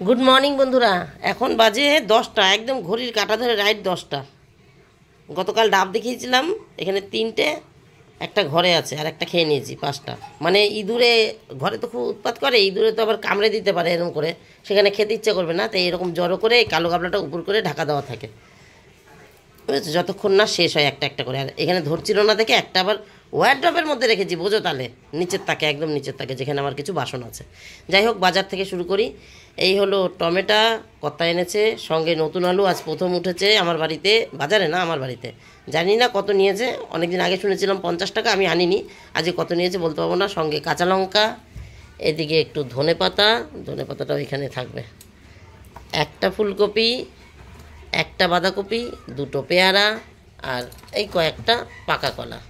Good morning বন্ধুরা। এখন বাজে 10টা, একদম ঘড়ির কাঁটা ধরে রাইট 10টা। গতকাল ডাব দেখিয়েছিলাম, এখানে 3টে, একটা ঘরে আছে আর একটা খেয়ে নিয়েছি 5টা। মানে ইঁদুরে ঘরে তো খুব উৎপাত করে, ইঁদুরে তো আবার কামড়ে দিতে পারে এরকম করে, সেখানে খেতে ইচ্ছে করবে না, তাই এরকম জড়ো করে কালো গাবলাটা উপর করে ঢাকা দেওয়া থাকে, বুঝেছো, যতক্ষণ না শেষ হয় একটা একটা করে। আর এখানে ধরছিল না দেখে একটা আবার ওয়ারড্রপের মধ্যে রেখেছি, বোঝো তাহলে, নিচের তাকে, একদম নিচের তাকে, যেখানে আমার কিছু বাসন আছে। যাই হোক, বাজার থেকে শুরু করি। এই হলো টমেটো, কত্তা এনেছে, সঙ্গে নতুন আলু আজ প্রথম উঠেছে আমার বাড়িতে, বাজারে না আমার বাড়িতে। জানি না কত নিয়েছে, অনেকদিন আগে শুনেছিলাম 50 টাকা, আমি আনিনি, আজকে কত নিয়েছে বলতে পারবো না। সঙ্গে কাঁচা লঙ্কা, এদিকে একটু ধনে পাতা, ধনে পাতাটাও এখানে থাকবে, একটা ফুলকপি, একটা বাঁধাকপি, দুটো পেয়ারা, আর এই কয়েকটা পাকা কলা।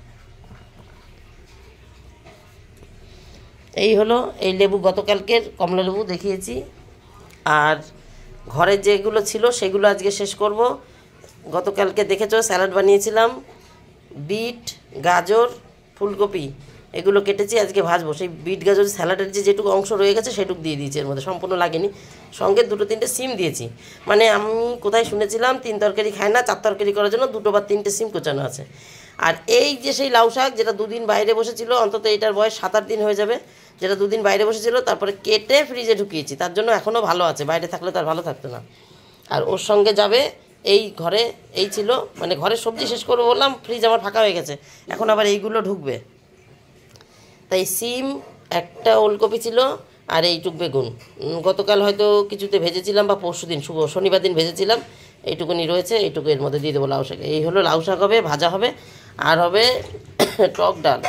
এই হলো এই লেবু, গতকালকের কমলা লেবু দেখিয়েছি। আর ঘরে যেগুলো ছিল সেগুলো আজকে শেষ করব। গতকালকে দেখেছো স্যালাড বানিয়েছিলাম, বিট, গাজর, ফুলকপি এগুলো কেটেছি, আজকে ভাজবো। সেই বিট গাজর স্যালাডের যেটুকু অংশ রয়ে গেছে সেটুকু দিয়ে দিয়েছি এর মধ্যে, সম্পূর্ণ লাগেনি। সঙ্গে 2-3টে সিম দিয়েছি। মানে আমি কোথায় শুনেছিলাম 3 তরকারি খায় না, 4 তরকারি করার জন্য 2 বা 3টে সিম কোচানো আছে। আর এই যে সেই লাউ শাক যেটা 2 দিন বাইরে বসেছিল, অন্তত এটার বয়স 7-8 দিন হয়ে যাবে, যেটা 2 দিন বাইরে বসেছিল, তারপরে কেটে ফ্রিজে ঢুকিয়েছি, তার জন্য এখনও ভালো আছে, বাইরে থাকলে তার ভালো থাকতো না। আর ওর সঙ্গে যাবে এই ঘরে, এই ছিল, মানে ঘরের সবজি শেষ করবো বললাম, ফ্রিজ আমার ফাঁকা হয়ে গেছে, এখন আবার এইগুলো ঢুকবে। তাই সিম, একটা ওলকপি ছিল, আর এইটুক বেগুন গতকাল হয়তো কিছুতে ভেজেছিলাম, বা পরশু দিন শনিবার দিন ভেজেছিলাম, এইটুকুনি রয়েছে, এইটুকু এর মধ্যে দিয়ে দেবো লাউ শাক। এই হলো লাউ শাক হবে, ভাজা হবে, আর হবে টক ডাল।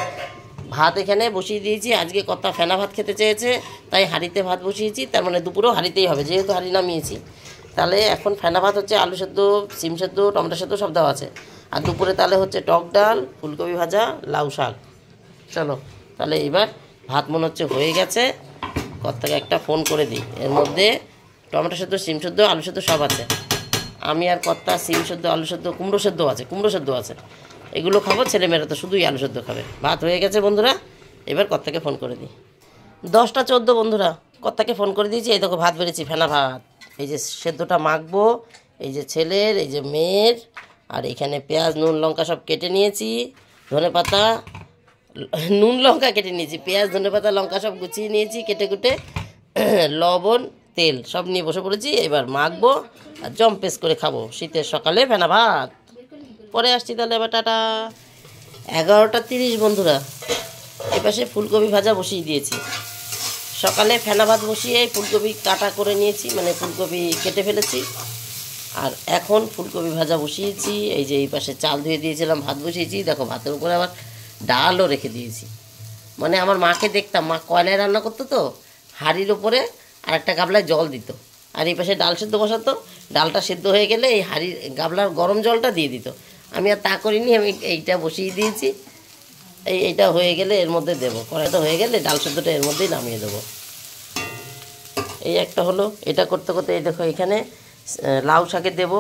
ভাত এখানে বসিয়ে দিয়েছি, আজকে কর্তা ফেনা ভাত খেতে চেয়েছে, তাই হাঁড়িতে ভাত বসিয়েছি, তার মানে দুপুরেও হাঁড়িতেই হবে, যেহেতু হাঁড়ি নামিয়েছি। তাহলে এখন ফেনা ভাত হচ্ছে, আলু সেদ্ধ, সিম সেদ্ধ, টমেটো সেদ্ধ সব দেওয়া আছে। আর দুপুরে তাহলে হচ্ছে টক ডাল, ফুলকপি ভাজা, লাউ শাক। চলো তাহলে এবার ভাত মনে হচ্ছে হয়ে গেছে, কর্তাকে একটা ফোন করে দিই। এর মধ্যে টমেটো সেদ্ধ, সিম সেদ্ধ, আলু সেদ্ধ সব আছে। আমি আর কর্তা সিম সেদ্ধ, আলু সেদ্ধ, কুমড়ো সেদ্ধ আছে, কুমড়ো সেদ্ধ আছে, এগুলো খাবো। ছেলেমেয়েরা তো শুধুই আলু সেদ্ধ খাবে। ভাত হয়ে গেছে বন্ধুরা, এবার কর্তাকে ফোন করে দিই। 10টা 14 বন্ধুরা, কর্তাকে ফোন করে দিয়েছি। এই দেখো ভাত বেড়েছি, ফেনা ভাত। এই যে সেদ্ধটা মাখবো, এই যে ছেলের, এই যে মেয়ের, আর এখানে পেঁয়াজ, নুন, লঙ্কা সব কেটে নিয়েছি, ধনে পাতা, নুন লঙ্কা কেটে নিয়েছি, পেঁয়াজ, ধনে পাতা, লঙ্কা সব গুছিয়ে নিয়েছি কেটে কুটে, লবণ, তেল সব নিয়ে বসে পড়েছি। এবার মাখবো আর জম্পেস করে খাবো শীতের সকালে ফেনা ভাত। পরে আসছি তাহলে, এবার টাটা। 11টা 30 বন্ধুরা, এপাশে ফুলকপি ভাজা বসিয়ে দিয়েছি। সকালে ফেনা ভাত বসিয়ে ফুলকপি কাটা করে নিয়েছি, মানে ফুলকপি কেটে ফেলেছি। আর এখন ফুলকপি ভাজা বসিয়েছি। এই যে এই পাশে চাল ধুয়ে দিয়েছিলাম, ভাত বসিয়েছি, দেখো ভাতের উপরে আবার ডালও রেখে দিয়েছি। মানে আমার মাকে দেখতাম, মা কয়লায় রান্না করতো তো, হাঁড়ির ওপরে আর একটা গাবলায় জল দিত, আর এই পাশে ডাল সেদ্ধ বসাতো, ডালটা সেদ্ধ হয়ে গেলে এই হাঁড়ির গাবলার গরম জলটা দিয়ে দিত। আমি আর তা করিনি, আমি এইটা বসিয়ে দিয়েছি। এইটা হয়ে গেলে এর মধ্যে দেবো, কড়াইটা হয়ে গেলে ডাল সেদ্ধটা এর মধ্যেই নামিয়ে দেবো। এই একটা হলো, এটা করতে করতে এই দেখো এখানে লাউ শাকে দেবো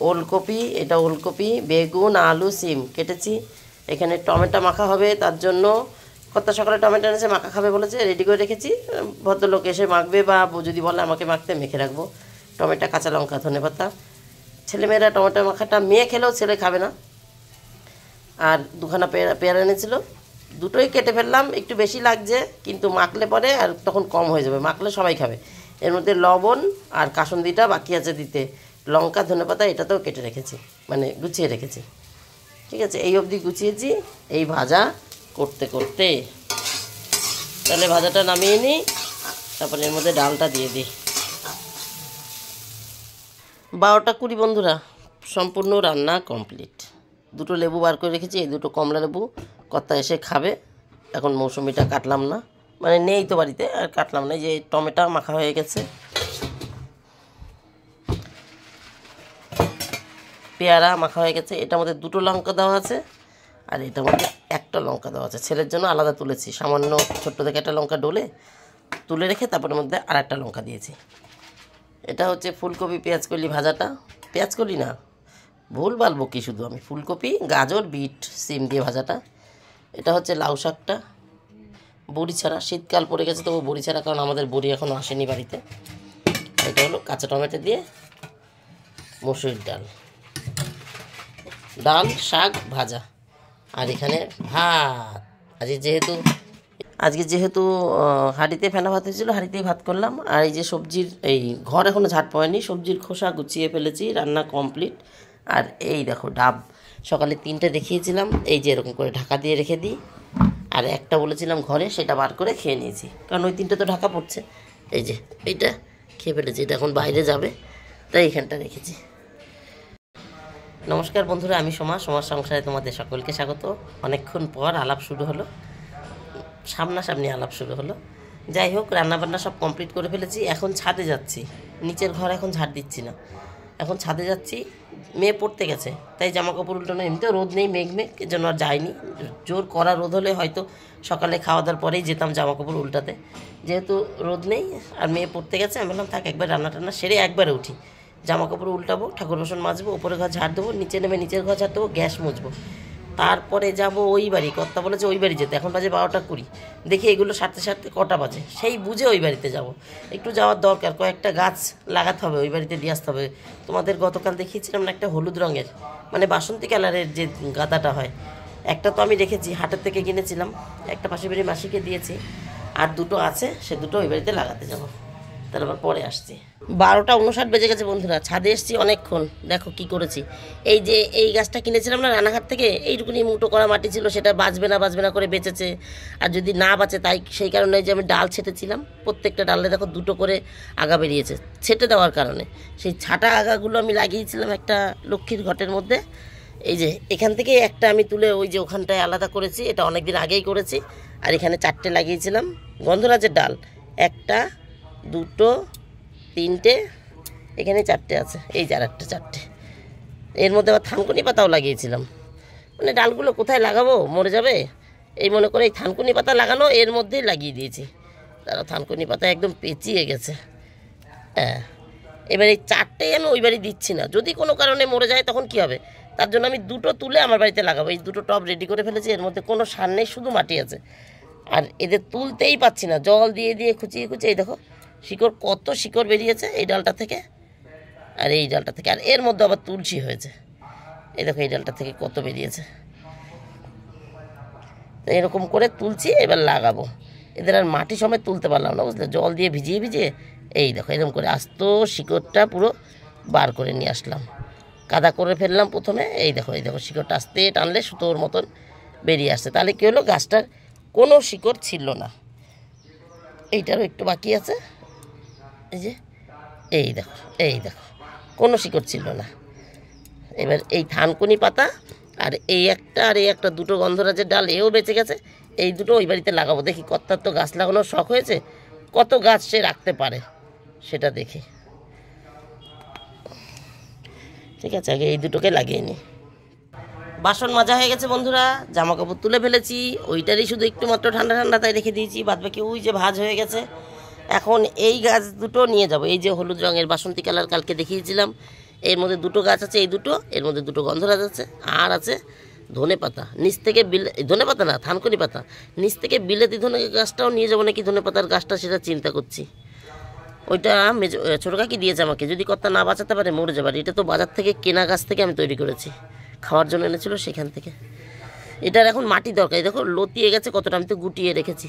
ওলকপি, এটা ওলকপি, বেগুন, আলু, সিম কেটেছি। এখানে টমেটো মাখা হবে, তার জন্য কত সকালে টমেটো এনেছে, মাখা খাবে বলেছে, রেডি করে রেখেছি। ভদ্রলোক এসে মাখবে, বা যদি বলে আমাকে মাখতে, মেখে রাখবো। টমেটো, কাঁচা লঙ্কা, ধনেপাতা। ছেলেমেয়েরা টমেটো মাখাটা মেয়ে খেলেও ছেলে খাবে না। আর 2খানা পেয়ারা এনেছিল, দুটোই কেটে ফেললাম, একটু বেশি লাগছে, কিন্তু মাখলে পরে আর তখন কম হয়ে যাবে, মাখলে সবাই খাবে। এর মধ্যে লবণ আর কাসুন্দিটা বাকি আছে দিতে, লঙ্কা, ধনেপাতা এটাতেও কেটে রেখেছি, মানে গুছিয়ে রেখেছি। ঠিক আছে, এই অবধি গুছিয়েছি। এই ভাজা করতে করতে তাহলে ভাজাটা নামিয়ে নিই, তারপরে এর মধ্যে ডালটা দিয়ে দিই। 12টা 20 বন্ধুরা, সম্পূর্ণ রান্না কমপ্লিট। 2টো লেবু বার করে রেখেছি, এই 2টো কমলা লেবু, কর্তা এসে খাবে। এখন মৌসুমিটা কাটলাম না, মানে নেই তো বাড়িতে, আর কাটলাম না। এই যে টমেটো মাখা হয়ে গেছে, পেয়ারা মাখা হয়ে গেছে, এটার মধ্যে 2টো লঙ্কা দেওয়া আছে, আর এটার মধ্যে একটা লঙ্কা দেওয়া আছে। ছেলের জন্য আলাদা তুলেছি, সামান্য ছোট্ট থেকে একটা লঙ্কা ডলে তুলে রেখে তারপরের মধ্যে আর একটা লঙ্কা দিয়েছি। এটা হচ্ছে ফুলকপি পেঁয়াজকলি ভাজাটা, পেঁয়াজকলি না, ভুলভাল বকি শুধু আমি, ফুলকপি, গাজর, বিট, সিম দিয়ে ভাজাটা। এটা হচ্ছে লাউ শাকটা, বড়ি ছাড়া, শীতকাল পড়ে গেছে তবু বড়ি ছাড়া, কারণ আমাদের বড়ি এখনও আসেনি বাড়িতে। এটা হলো কাঁচা টমেটো দিয়ে মসুরির ডাল, ডাল শাক ভাজা। আর এখানে ভাত। আজকে যেহেতু হাঁড়িতে ফেনা ভাত হয়েছিল, হাঁড়িতেই ভাত করলাম। আর এই যে সবজির, এই ঘর এখনও ঝাঁট পড়েনি, সবজির খোসা গুছিয়ে ফেলেছি, রান্না কমপ্লিট। আর এই দেখো ডাব, সকালে 3টে দেখিয়েছিলাম, এই যে এরকম করে ঢাকা দিয়ে রেখে দিই। আর একটা বলেছিলাম ঘরে, সেটা বার করে খেয়ে নিয়েছি, কারণ ওই 3টে তো ঢাকা পড়ছে। এই যে এইটা খেয়ে ফেলেছি, এটা এখন বাইরে যাবে, তাই এখানটা রেখেছি। নমস্কার বন্ধুরা, আমি সোমা সংসারে তোমাদের সকলকে স্বাগত। অনেকক্ষণ পর আলাপ শুরু হলো, সামনাসামনি আলাপ শুরু হলো। যাই হোক, রান্নাবান্না সব কমপ্লিট করে ফেলেছি। এখন ছাদে যাচ্ছি, নিচের ঘর এখন ঝাড় দিচ্ছি না, এখন ছাদে যাচ্ছি। মেয়ে পড়তে গেছে, তাই জামা কাপড় উল্টানো, এমনিতেও রোদ নেই, মেঘ এর জন্য আর যাইনি। জোর করা রোদ হলে হয়তো সকালে খাওয়া দাওয়ার পরেই যেতাম জামা কাপড় উল্টাতে। যেহেতু রোদ নেই আর মেয়ে পড়তে গেছে, আমি বললাম থাক, একবার রান্না টান্না সেরে একবারে উঠি, জামা কাপড় উল্টাবো, ঠাকুর বাসন মাজবো, উপরে ঘর ঝাড় দেবো, নিচে নেমে নিচের ঘর ঝাড় দেবো, গ্যাস মুছবো, তারপরে যাব ওই বাড়ি। কর্তা বলেছে ওই বাড়ি যেতে, এখন বাজে 12টা 20। দেখি এগুলো সারতে সারতে কটা বাজে, সেই বুঝে ওই বাড়িতে যাব। একটু যাওয়ার দরকার, কয়েকটা গাছ লাগাতে হবে, ওই বাড়িতে দিয়ে আসতে হবে। তোমাদের গতকাল দেখিয়েছিলাম না একটা হলুদ রঙের, মানে বাসন্তী কালারের যে গাঁদাটা হয়, একটা তো আমি রেখেছি, হাটের থেকে কিনেছিলাম, একটা পাশের বাড়ির মাসিকে দিয়েছি, আর 2টো আছে, সে 2টো ওই বাড়িতে লাগাতে যাব। তাহলে আবার পরে আসছি। 12টা 59 বেজে গেছে বন্ধুরা, ছাদে এসেছি অনেকক্ষণ। দেখো কি করেছি, এই যে এই গাছটা কিনেছিলাম না রানাঘাট থেকে, এইটুকুনি মুটো করা মাটি ছিল, সেটা বাঁচবে না করে বেঁচেছে। আর যদি না বাঁচে, তাই সেই কারণে যে আমি ডাল ছেটেছিলাম, প্রত্যেকটা ডালে দেখো 2টো করে আগা বেরিয়েছে, ছেটে দেওয়ার কারণে। সেই ছাটা আগাগুলো আমি লাগিয়েছিলাম একটা লক্ষ্মীর ঘটের মধ্যে। এই যে এখান থেকে একটা আমি তুলে ওই যে ওখানটায় আলাদা করেছি, এটা অনেক দিন আগেই করেছি। আর এখানে 4টে লাগিয়েছিলাম গন্ধরাজের ডাল, 1টা 2টো 3টে, এখানে 4টে আছে, এই যে আরেকটা 4টে। এর মধ্যে আবার থানকুনি পাতাও লাগিয়েছিলাম। মানে ডালগুলো কোথায় লাগাবো, মরে যাবে, এই মনে করে এই থানকুনি পাতা লাগানো এর মধ্যেই লাগিয়ে দিয়েছি। তারা থানকুনি পাতা একদম পেঁচিয়ে গেছে। হ্যাঁ, এবার এই 4টেই আমি ওই বাড়ি দিচ্ছি না, যদি কোনো কারণে মরে যায় তখন কি হবে, তার জন্য আমি 2টো তুলে আমার বাড়িতে লাগাবো। এই 2টো টব রেডি করে ফেলেছি, এর মধ্যে কোনো সার নেই, শুধু মাটি আছে। আর এদের তুলতেই পাচ্ছি না, জল দিয়ে খুঁচিয়ে এই দেখো শিকড়, কত শিকড় বেরিয়েছে এই ডালটা থেকে আর এই ডালটা থেকে। আর এর মধ্যে আবার তুলসী হয়েছে, এই দেখো এই ডালটা থেকে কত বেরিয়েছে। তো এরকম করে তুলছি, এবার লাগাবো। এদের আর মাটি সমেত তুলতে পারলাম না, বুঝলে, জল দিয়ে ভিজিয়ে এই দেখো এরকম করে আস্ত শিকড়টা পুরো বার করে নিয়ে আসলাম, কাদা করে ফেললাম প্রথমে। এই দেখো শিকড়টা আস্তে টানলে সুতোর মতন বেরিয়ে আসছে। তাহলে কী হলো, গাছটার কোনো শিকড় ছিল না। এইটারও একটু বাকি আছে, এই দেখো কোনো শিকড় ছিল না। এবার এই থানকুনি পাতা আর এই একটা 2টো গন্ধরাজের ডাল, এও বেঁচে গেছে। এই 2টো ওই বাড়িতে লাগাবো। দেখি কর্তার তো গাছ লাগানোর শখ হয়েছে, কত গাছ সে রাখতে পারে সেটা দেখি। ঠিক আছে, আগে এই 2টোকে লাগিয়ে নিই। বাসন মাজা হয়ে গেছে বন্ধুরা, জামা কাপড় তুলে ফেলেছি, ওইটারই শুধু একটু মাত্র ঠান্ডা তাই রেখে দিয়েছি, বাদবাকি ওই যে ভাঁজ হয়ে গেছে। এখন এই গাছ 2টো নিয়ে যাব, এই যে হলুদ রঙের বাসন্তী কালার কালকে দেখিয়েছিলাম, এর মধ্যে 2টো গাছ আছে, এই 2টো, এর মধ্যে 2টো গন্ধরাজ আছে, আর আছে ধনে পাতা। নিচ থেকে ধনে পাতা না, থানকুনি পাতা, নিচ থেকে বিলেতি ধনে গাছটাও নিয়ে যাবো নাকি, ধনে পাতার গাছটা, সেটা চিন্তা করছি। ওইটা ছোটো কাকি দিয়েছে আমাকে, যদি কর্তা না বাঁচাতে পারে মরে যাবে। এটা তো বাজার থেকে কেনা গাছ থেকে আমি তৈরি করেছি, খাওয়ার জন্য এনেছিল সেখান থেকে। এটার এখন মাটি দরকার, দেখো লতিয়ে গেছে কতটা, আমি তো গুটিয়ে রেখেছি।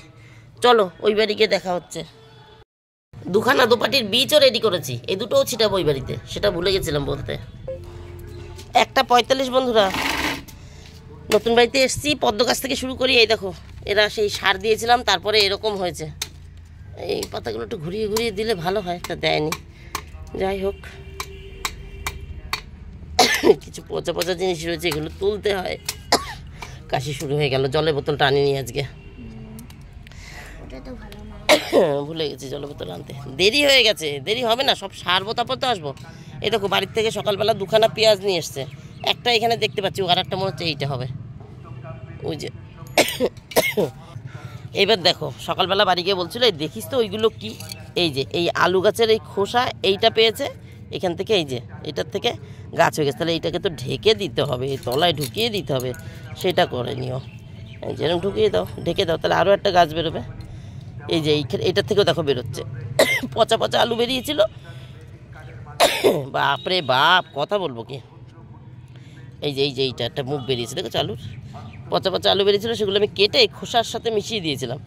চলো ওই বাড়ি গিয়ে দেখা হচ্ছে। 2খানা 2 পাটির বীজও রেডি করেছি, এই 2টোও ছিটাবো ওই বাড়িতে, সেটা ভুলে গেছিলাম বলতে। 1:45 বন্ধুরা, নতুন বাড়িতে এসেছি, পদ্ম গাছ থেকে শুরু করি। এই দেখো এরা সেই সার দিয়েছিলাম, তারপরে এরকম হয়েছে। এই পাতাগুলো একটু ঘুরিয়ে দিলে ভালো হয়, তা দেয়নি। যাই হোক, কিছু পচা জিনিস রয়েছে, এগুলো তুলতে হয়। কাশি শুরু হয়ে গেল, জলের বোতলটা আনিনি আজকে, ভুলে গেছি জলের বোতল আনতে, দেরি হয়ে গেছে। দেরি হবে না, সব সারবো তারপর তো আসবো। এই দেখো বাড়ির থেকে সকালবেলা 2খানা পেঁয়াজ নিয়ে এসছে, একটা এখানে দেখতে পাচ্ছি, আর একটা মনে হচ্ছে এইটা হবে, ওই যে। এবার দেখো সকালবেলা বাড়ি গিয়ে বলছিল, এই দেখিস তো ওইগুলো কি, এই যে এই আলু গাছের এই খোসা, এইটা পেয়েছে এখান থেকে, এই যে এটার থেকে গাছ হয়ে গেছে। তাহলে এইটাকে তো ঢেকে দিতে হবে, এই তলায় ঢুকিয়ে দিতে হবে, সেটা করে নিও। যেরকম ঢেকে দাও, তাহলে আরও একটা গাছ বেরোবে। এই যে এইটার থেকেও দেখো বেরোচ্ছে, পচা আলু বেরিয়েছিল, বাপরে বাপ, কথা বলবো কি। এই যে এইটা একটা মুখ বেরিয়েছে দেখো, আলুর পচা পচা আলু বেরিয়েছিল, সেগুলো আমি কেটে খোসার সাথে মিশিয়ে দিয়েছিলাম।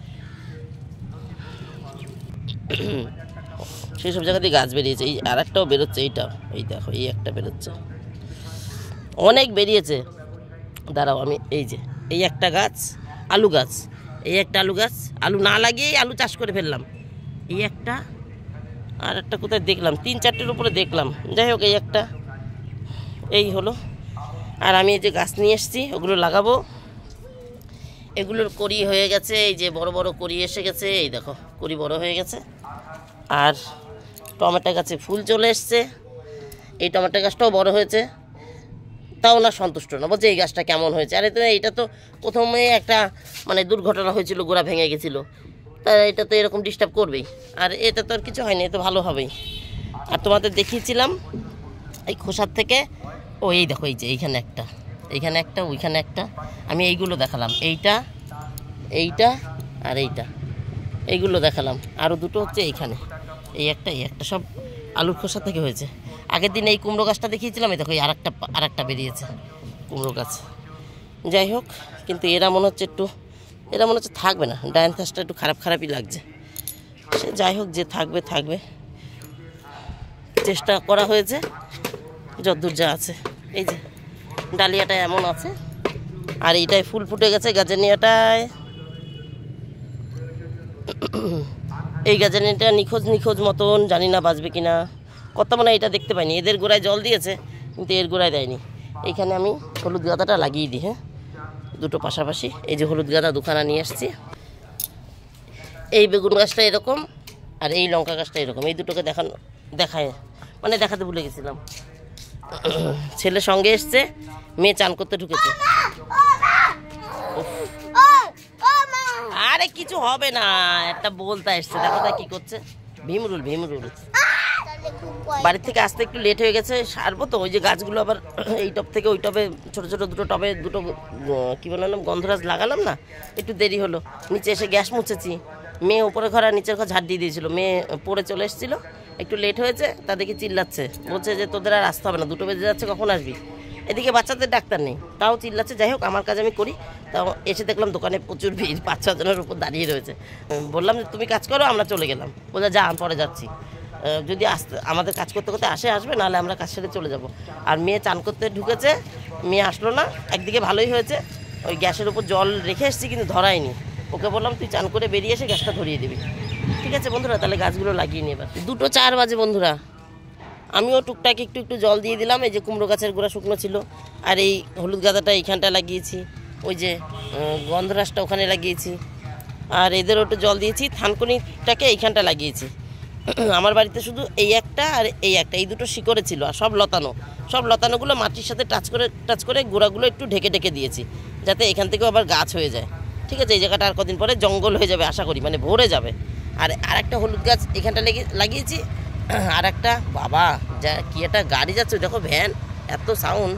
সেই সব জায়গা দিয়ে গাছ বেরিয়েছে। এই আর একটাও বেরোচ্ছে, এইটাও এই দেখো, এই একটা বেরোচ্ছে, অনেক বেরিয়েছে। দাঁড়াও আমি এই একটা গাছ, আলু গাছ, এই একটা আলু গাছ, আলু না লাগিয়েই আলু চাষ করে ফেললাম। এই একটা, আর একটা কোথায় দেখলাম, 3-4টের উপরে দেখলাম। যাই হোক, এই একটা, এই হলো। আর আমি এই যে গাছ নিয়ে এসেছি, ওগুলো লাগাবো। এগুলোর কড়ি হয়ে গেছে, এই যে বড় বড় কড়ি এসে গেছে, এই দেখো কড়ি বড় হয়ে গেছে। আর টমেটো গাছে ফুল চলে এসছে, এই টমেটো গাছটাও বড় হয়েছে। তাও না সন্তুষ্ট না, বলছে এই গাছটা কেমন হয়েছে। আর এটা তো প্রথমে একটা মানে দুর্ঘটনা হয়েছিল, গোড়া ভেঙে গেছিলো, তা এটা তো এরকম ডিস্টার্ব করবেই। আর এটা তো আর কিছু হয়নি, এ তো ভালো হবেই। আর তোমাদের দেখিয়েছিলাম এই খোসার থেকে, এই দেখো, এই যে এইখানে একটা, এইখানে একটা, ওইখানে একটা, আমি এইগুলো দেখালাম, এইটা আর এইগুলো দেখালাম। আরও দুটো হচ্ছে এইখানে, এই একটা সব আলুর খোসা থেকে হয়েছে। আগের দিন এই কুমড়ো গাছটা দেখিয়েছিলাম, এই দেখো এই আরেকটা বেরিয়েছে কুমড়ো গাছ। যাই হোক, কিন্তু এরা মনে হচ্ছে থাকবে না। ডায়ান্থাসটা একটু খারাপই লাগছে। সে যাই হোক, যে থাকবে, চেষ্টা করা হয়েছে যতদূর যা আছে। এই যে ডালিয়াটা এমন আছে, আর এইটায় ফুল ফুটে গেছে, গাজনিয়াটায়। এই গাজনিয়াটা নিখোঁজ মতন, জানি না বাঁচবে কিনা। কত মানে এটা দেখতে পাইনি, এদের গোড়ায় জল দিয়েছে কিন্তু এর গোড়ায় দেয়নি। এইখানে আমি হলুদ গাঁদাটা লাগিয়ে দিই, হ্যাঁ, দুটো পাশাপাশি। এই যে হলুদ গাঁদা দুখানা নিয়ে আসছি। এই বেগুন গাছটা এরকম, আর এই লঙ্কা গাছটা এরকম। এই দুটোকে দেখাতে ভুলে গেছিলাম। ছেলে সঙ্গে এসছে, মেয়ে চান করতে ঢুকেছে। আরে কিছু হবে না, একটা বলতা এসছে, দেখো তা কি করছে। ভীমরুল বাড়ির থেকে আসতে একটু লেট হয়ে গেছে, সারবো তো। ওই যে গাছগুলো আবার এই টব থেকে ওই টবে, ছোট দুটো টবে দুটো কী বললাম, গন্ধরাজ লাগালাম না, একটু দেরি হলো। নিচে এসে গ্যাস মুছেছি, মেয়ে উপরে ঘর আর নিচের ঘর ঝাড় দিয়ে দিয়েছিল, মেয়ে পড়ে চলে এসেছিলো, একটু লেট হয়েছে। তাদেরকে চিল্লাচ্ছে, বলছে যে তোদের আর আসতে হবে না, 2টো বেজে যাচ্ছে, কখন আসবি। এদিকে বাচ্চাদের ডাক্তার নেই, তাও চিল্লাচ্ছে। যাই হোক, আমার কাজ আমি করি। তাও এসে দেখলাম দোকানে প্রচুর ভিড়, 5-6 জনের উপর দাঁড়িয়ে রয়েছে। বললাম যে তুমি কাজ করো, আমরা চলে গেলাম। বলে যা, আমি পরে যাচ্ছি, যদি আমাদের কাজ করতে আসবে, নাহলে আমরা কাজ সেরে চলে যাব। আর মেয়ে চান করতে ঢুকেছে, মেয়ে আসলো না। একদিকে ভালোই হয়েছে, ওই গ্যাসের উপর জল রেখে এসেছি কিন্তু ধরায়নি। ওকে বললাম তুই চান করে বেরিয়ে এসে গ্যাসটা ধরিয়ে দিবি। ঠিক আছে বন্ধুরা, তাহলে গাছগুলো লাগিয়ে নিয়ে এবার। 2:04 বাজে বন্ধুরা। আমিও টুকটাক একটু জল দিয়ে দিলাম। এই যে কুমড়ো গাছের গোড়া শুকনো ছিল, আর এই হলুদ গাঁদাটা এইখানটা লাগিয়েছি, ওই যে গন্ধরাজটা ওখানে লাগিয়েছি, আর এদেরও একটু জল দিয়েছি। থানকুনিটাকে এইখানটা লাগিয়েছি। আমার বাড়িতে শুধু এই একটা আর এই দুটো শিকড়ে ছিল, আর সব লতানোগুলো মাটির সাথে টাচ করে গোড়াগুলো একটু ঢেকে দিয়েছি, যাতে এখান থেকেও আবার গাছ হয়ে যায়। ঠিক আছে, এই জায়গাটা আর কদিন পরে জঙ্গল হয়ে যাবে আশা করি, মানে ভরে যাবে। আর আরেকটা হলুদ গাছ এখানটা লাগিয়েছি। আর একটা, বাবা যা কি একটা গাড়ি যাচ্ছে, দেখো ভ্যান, এত সাউন্ড।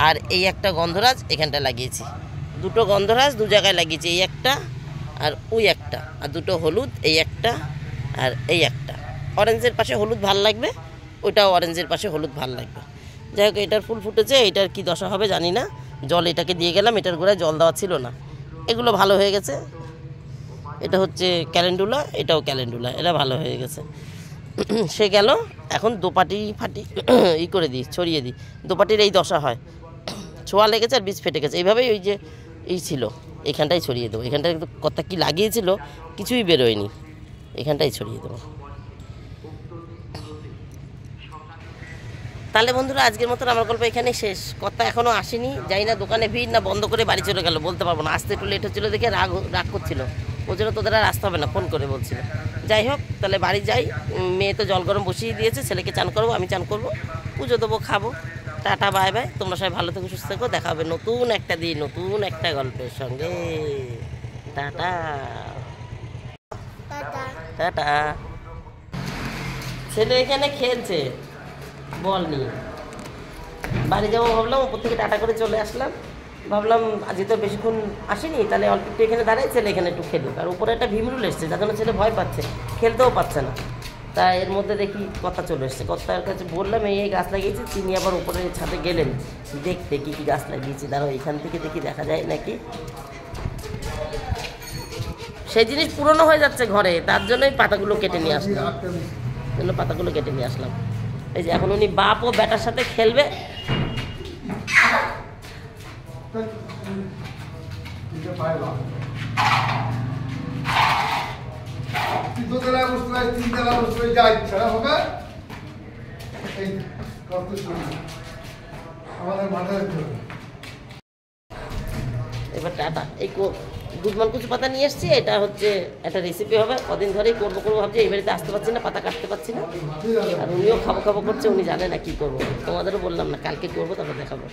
আর এই একটা গন্ধরাজ এখানটা লাগিয়েছি, 2টো গন্ধরাজ 2 জায়গায় লাগিয়েছি, এই একটা আর ওই একটা, আর 2টো হলুদ, এই একটা আর এই একটা। অরেঞ্জের পাশে হলুদ ভাল লাগবে, ওইটাও অরেঞ্জের পাশে হলুদ ভাল লাগবে। যাই হোক, এটার ফুল ফুটেছে, এটার কি দশা হবে জানি না। জল এটাকে দিয়ে গেলাম, এটার গোড়ায় জল দেওয়া ছিল না। এগুলো ভালো হয়ে গেছে। এটা হচ্ছে ক্যালেন্ডুলা, এটাও ক্যালেন্ডুলা, এরা ভালো হয়ে গেছে। সে গেল, এখন দোপাটি করে দিই, ছড়িয়ে দিই। দোপাটির এই দশা হয়, ছোঁয়া লেগেছে আর বীজ ফেটে গেছে, এইভাবেই ওই যে ছিল, এখানটাই ছড়িয়ে দেবো। এখানটায় কত কি লাগিয়েছিল, কিছুই বেরোয়নি, এখানটাই ছড়িয়ে দেবো। তাহলে বন্ধুরা, আজকের মতন আমার গল্প এখানেই শেষ। কথা এখনও আসেনি, যাই না দোকানে ভিড় না বন্ধ করে বাড়ি চলে গেল, বলতে পারবো না। আসতে একটু লেট হচ্ছিলো দেখে রাগ করছিল, ওই জন্য তোদের আর আসতে হবে না, ফোন করে বলছিল। যাই হোক, তাহলে বাড়ি যাই। মেয়ে তো জল গরম বসিয়ে দিয়েছে, ছেলেকে চান করবো, আমি চান করবো, পুজো দেবো, খাবো। Tata, bye bye. তোমরা সবাই ভালো থেকো, সুস্থ থেকো। দেখা হবে নতুন একটা দিন, নতুন একটা গল্পের সঙ্গে। Tata tata. ছেলে এখানে খেলছে বল নিয়ে। বাড়ি যাবো ভাবলাম, ওপর থেকে টাটা করে চলে আসলাম। ভাবলাম আজকে তো বেশিক্ষণ আসেনি, তাহলে অল্প একটু এখানে দাঁড়াই, ছেলে এখানে একটু খেলুক। আর উপরে একটা ভীমরুল এসছে, যার জন্য ছেলে ভয় পাচ্ছে, খেলতেও পারছে না। তা এর মধ্যে দেখি কথা চলে এসছে, কথার কাছে বললাম এই গাছ লাগিয়েছি। তিনি আবার উপরে ছাদে গেলেন দেখতে কী কী গাছ লাগিয়েছি। দাঁড়াও এখান থেকে দেখি দেখা যায় নাকি। সেই জিনিস পুরনো হয়ে যাচ্ছে ঘরে, তার জন্যই পাতাগুলো কেটে নিয়ে আসলাম। পাতাগুলো কেটে নিয়ে আসলাম। এই যে এখন উনি বাপ ও বেটার সাথে খেলবে। এবার টাটা। এই গুদমান কুচু পাতা নিয়ে এসছি, এটা হচ্ছে একটা রেসিপি হবে, কদিন ধরেই করবো করবো ভাবছি। এই বাড়িতে আসতে পারছি না, পাতা কাটতে পারছি না। আর উনিও খাবো খাবো করছে, উনি জানে না কী করবো। তোমাদেরও বললাম না, কালকে করবো, তারপর দেখাবো।